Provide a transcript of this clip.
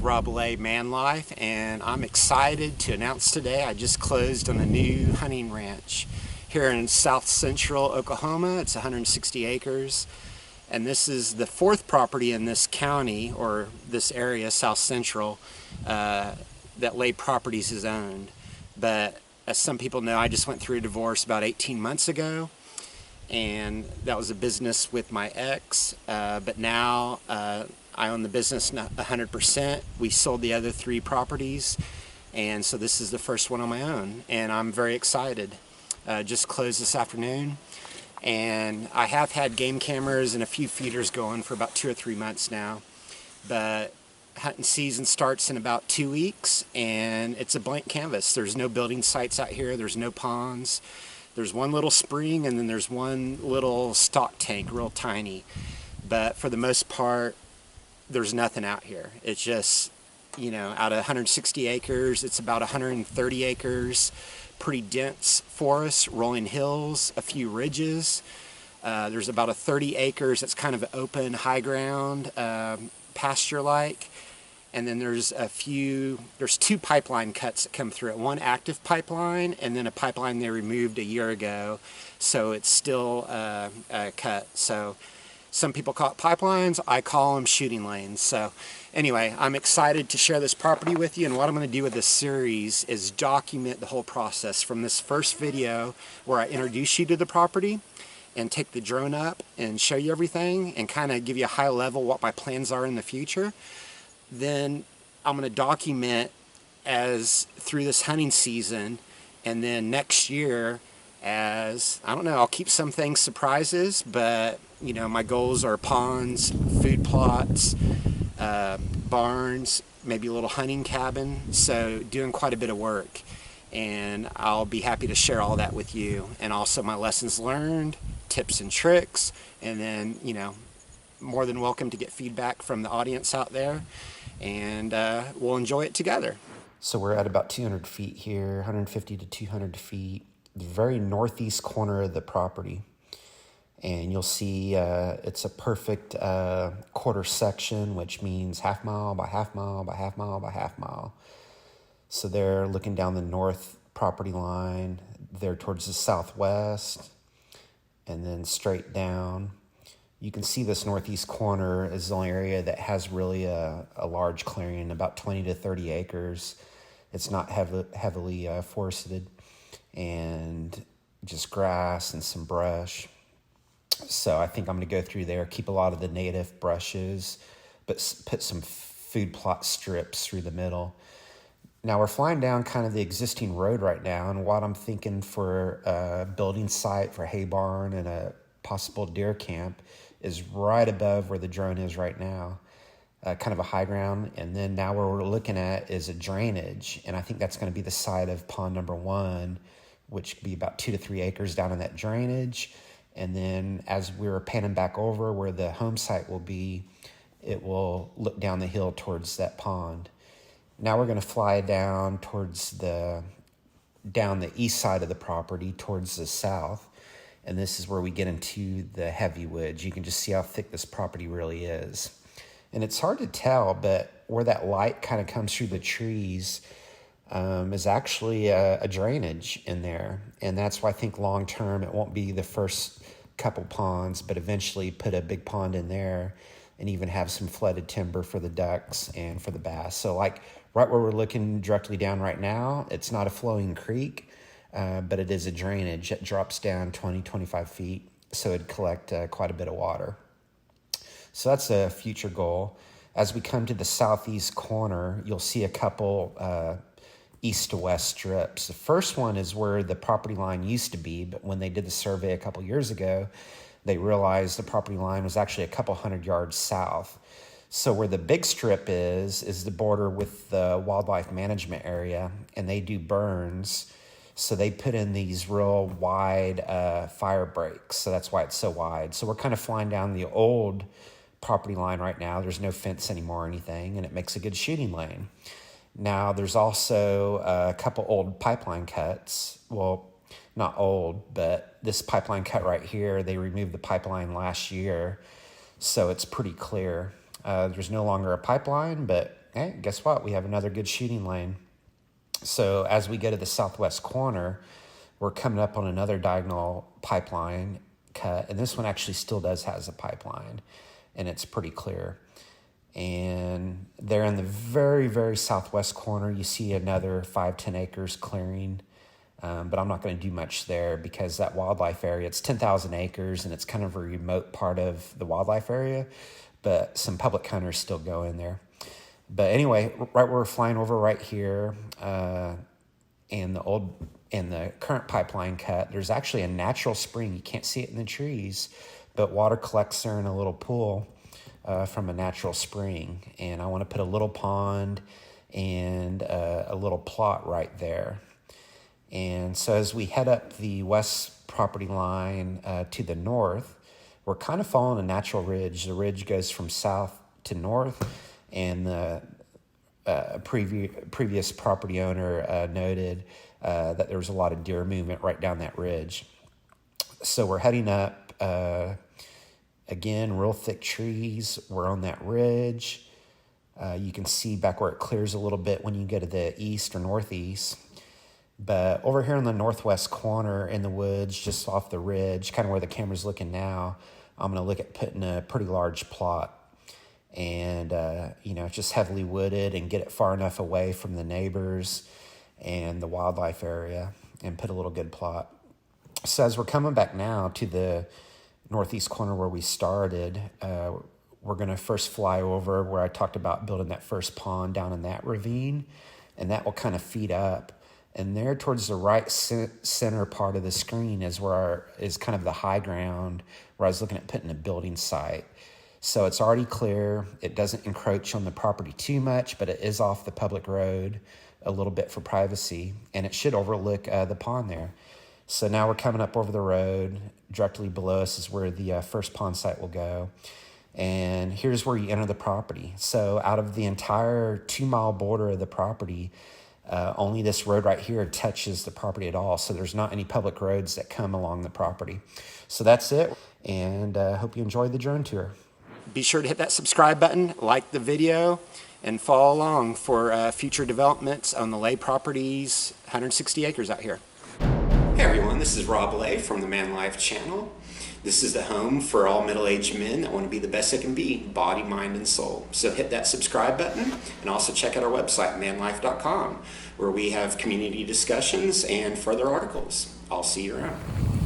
Rob Lay Man Life, and I'm excited to announce today I just closed on a new hunting ranch here in south central Oklahoma. It's 160 acres, and this is the fourth property in this county or this area, south central, that Lay Properties has owned. But as some people know, I just went through a divorce about 18 months ago, and that was a business with my ex, but now I own the business 100%. We sold the other 3 properties, and so this is the first one on my own, and I'm very excited. Just closed this afternoon, and I have had game cameras and a few feeders going for about 2 or 3 months now, but hunting season starts in about 2 weeks, and it's a blank canvas. There's no building sites out here. There's no ponds. There's one little spring, and then there's one little stock tank, real tiny. But for the most part, there's nothing out here. It's just, out of 160 acres, it's about 130 acres, pretty dense forest, rolling hills, a few ridges. There's about 30 acres that's kind of open, high ground, pasture-like. And then there's 2 pipeline cuts that come through it. One active pipeline, and then a pipeline they removed a year ago, so it's still cut. So some people call it pipelines, I call them shooting lanes. So anyway, I'm excited to share this property with you, and what I'm going to do with this series is document the whole process from this first video where I introduce you to the property and take the drone up and show you everything and kind of give you a high level what my plans are in the future. Then I'm going to document as through this hunting season, and then next year as, I don't know, I'll keep some things surprises, but my goals are ponds, food plots, barns, maybe a little hunting cabin, so doing quite a bit of work, and I'll be happy to share all that with you, and also my lessons learned, tips and tricks, and then more than welcome to get feedback from the audience out there, and we'll enjoy it together. So we're at about 200 feet here, 150 to 200 feet, the very northeast corner of the property. And you'll see it's a perfect quarter section, which means half mile by half mile by half mile by half mile. So they're looking down the north property line, they're towards the southwest, and then straight down. You can see this northeast corner is the only area that has really a large clearing, about 20 to 30 acres. It's not heavily forested, and just grass and some brush. So I think I'm going to go through there, keep a lot of the native brushes, but put some food plot strips through the middle. Now we're flying down kind of the existing road right now, and what I'm thinking for a building site for hay barn and a possible deer camp is right above where the drone is right now, kind of a high ground. And then now what we're looking at is a drainage, and I think that's going to be the site of pond number 1, which could be about 2 to 3 acres down in that drainage. And then as we're panning back over where the home site will be, it will look down the hill towards that pond. Now we're going to fly down down the east side of the property towards the south. And this is where we get into the heavy woods. You can just see how thick this property really is. And it's hard to tell, but where that light kind of comes through the trees is actually a drainage in there. And that's why I think long term it won't be the first couple ponds, but eventually put a big pond in there and even have some flooded timber for the ducks and for the bass. So like right where we're looking directly down right now, it's not a flowing creek, but it is a drainage that drops down 20, 25 feet. So it'd collect quite a bit of water. So that's a future goal. As we come to the southeast corner, you'll see a couple east to west strips. The first one is where the property line used to be, but when they did the survey a couple years ago, they realized the property line was actually a couple hundred yards south. So where the big strip is the border with the wildlife management area, and they do burns. So they put in these real wide fire breaks. So that's why it's so wide. So we're kind of flying down the old property line right now. There's no fence anymore or anything, and it makes a good shooting lane. Now there's also a couple old pipeline cuts. Well, not old, but this pipeline cut right here, they removed the pipeline last year. So it's pretty clear. There's no longer a pipeline, but Hey, guess what? We have another good shooting lane. So as we go to the southwest corner, we're coming up on another diagonal pipeline cut, and this one actually still has a pipeline, and it's pretty clear. And there in the very, very southwest corner, you see another 5-10 acres clearing, but I'm not going to do much there because that wildlife area, it's 10,000 acres, and it's kind of a remote part of the wildlife area, but some public hunters still go in there. But anyway, right where we're flying over right here, and the current pipeline cut, there's actually a natural spring. You can't see it in the trees, but water collects there in a little pool from a natural spring. And I want to put a little pond and a little plot right there. And so as we head up the west property line to the north, we're kind of following a natural ridge. The ridge goes from south to north, and the previous property owner noted that there was a lot of deer movement right down that ridge. So we're heading up, again, real thick trees. We're on that ridge. You can see back where it clears a little bit when you go to the east or northeast. But over here in the northwest corner in the woods, just off the ridge, kind of where the camera's looking now, I'm going to look at putting a pretty large plot. And, just heavily wooded, and get it far enough away from the neighbors and the wildlife area, and put a little good plot. So as we're coming back now to the northeast corner where we started, we're going to first fly over where I talked about building that first pond down in that ravine, and that will kind of feed up. And there towards the right center part of the screen is kind of the high ground where I was looking at putting a building site. So it's already clear. It doesn't encroach on the property too much, but it is off the public road a little bit for privacy, and it should overlook the pond there. So now we're coming up over the road. Directly below us is where the first pond site will go. And here's where you enter the property. So out of the entire 2-mile border of the property, only this road right here touches the property at all. So there's not any public roads that come along the property. So that's it, and hope you enjoyed the drone tour. Be sure to hit that subscribe button, like the video, and follow along for future developments on the Lay Properties 160 acres out here. Hey everyone, this is Rob Lay from the Man Life channel. This is the home for all middle-aged men that want to be the best they can be, body, mind, and soul. So hit that subscribe button, and also check out our website, manlife.com, where we have community discussions and further articles. I'll see you around.